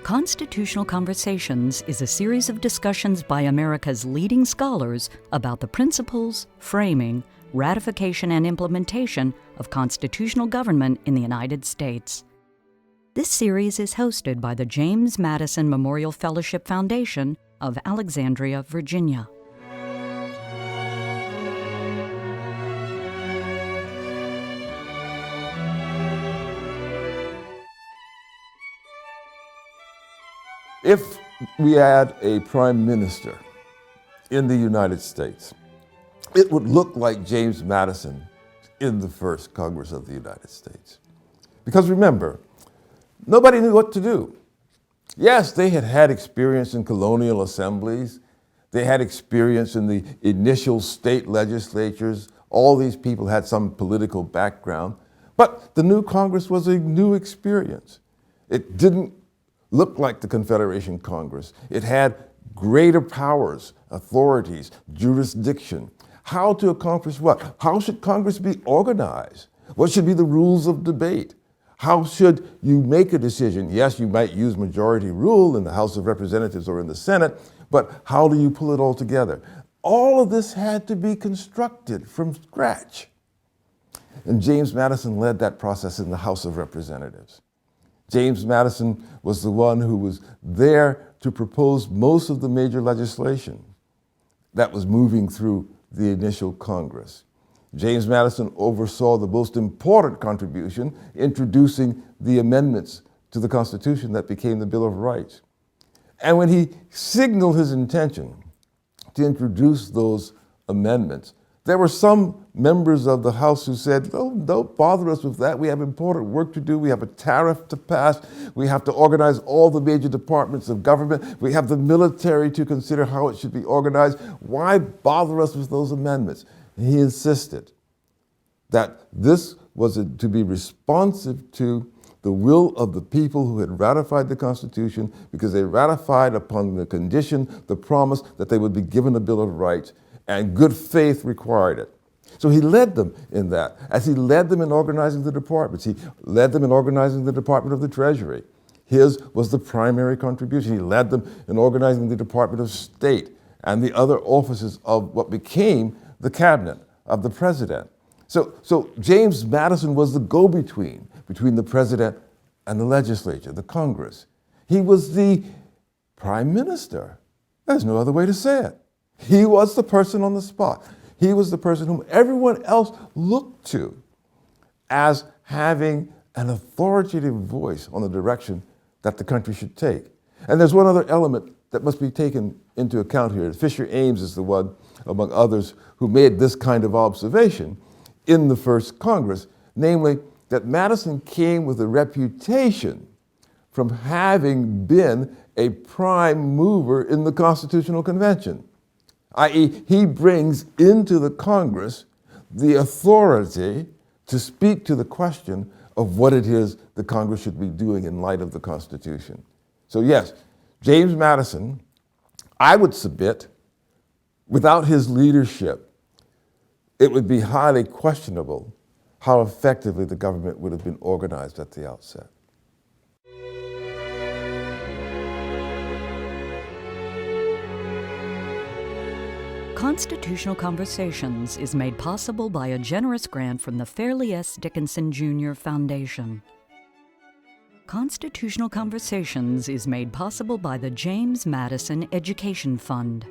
Constitutional Conversations is a series of discussions by America's leading scholars about the principles, framing, ratification, and implementation of constitutional government in the United States. This series is hosted by the James Madison Memorial Fellowship Foundation of Alexandria, Virginia. If we had a prime minister in the United States, it would look like James Madison in the first Congress of the United States. Because remember, nobody knew what to do. Yes, they had had experience in colonial assemblies. They had experience in the initial state legislatures. All these people had some political background. But the new Congress was a new experience. It didn't look like the Confederation Congress. It had greater powers, authorities, jurisdiction. How to accomplish what? How should Congress be organized? What should be the rules of debate? How should you make a decision? Yes, you might use majority rule in the House of Representatives or in the Senate, but how do you pull it all together? All of this had to be constructed from scratch. And James Madison led that process in the House of Representatives. James Madison was the one who was there to propose most of the major legislation that was moving through the initial Congress. James Madison oversaw the most important contribution, introducing the amendments to the Constitution that became the Bill of Rights. And when he signaled his intention to introduce those amendments, there were some members of the House who said, "Oh, don't bother us with that. We have important work to do. We have a tariff to pass. We have to organize all the major departments of government. We have the military to consider how it should be organized. Why bother us with those amendments?" And he insisted that this was to be responsive to the will of the people who had ratified the Constitution, because they ratified upon the condition, the promise that they would be given a Bill of Rights, and good faith required it. So he led them in that, as he led them in organizing the departments. He led them in organizing the Department of the Treasury. His was the primary contribution. He led them in organizing the Department of State and the other offices of what became the cabinet of the president. So James Madison was the go-between between the president and the legislature, the Congress. He was the prime minister. There's no other way to say it. He was the person on the spot. He was the person whom everyone else looked to as having an authoritative voice on the direction that the country should take. And there's one other element that must be taken into account here. Fisher Ames is the one, among others, who made this kind of observation in the first Congress, namely that Madison came with a reputation from having been a prime mover in the Constitutional Convention. i.e., he brings into the Congress the authority to speak to the question of what it is the Congress should be doing in light of the Constitution. So yes, James Madison, I would submit, without his leadership, it would be highly questionable how effectively the government would have been organized at the outset. Constitutional Conversations is made possible by a generous grant from the Fairleigh S. Dickinson Jr. Foundation. Constitutional Conversations is made possible by the James Madison Education Fund.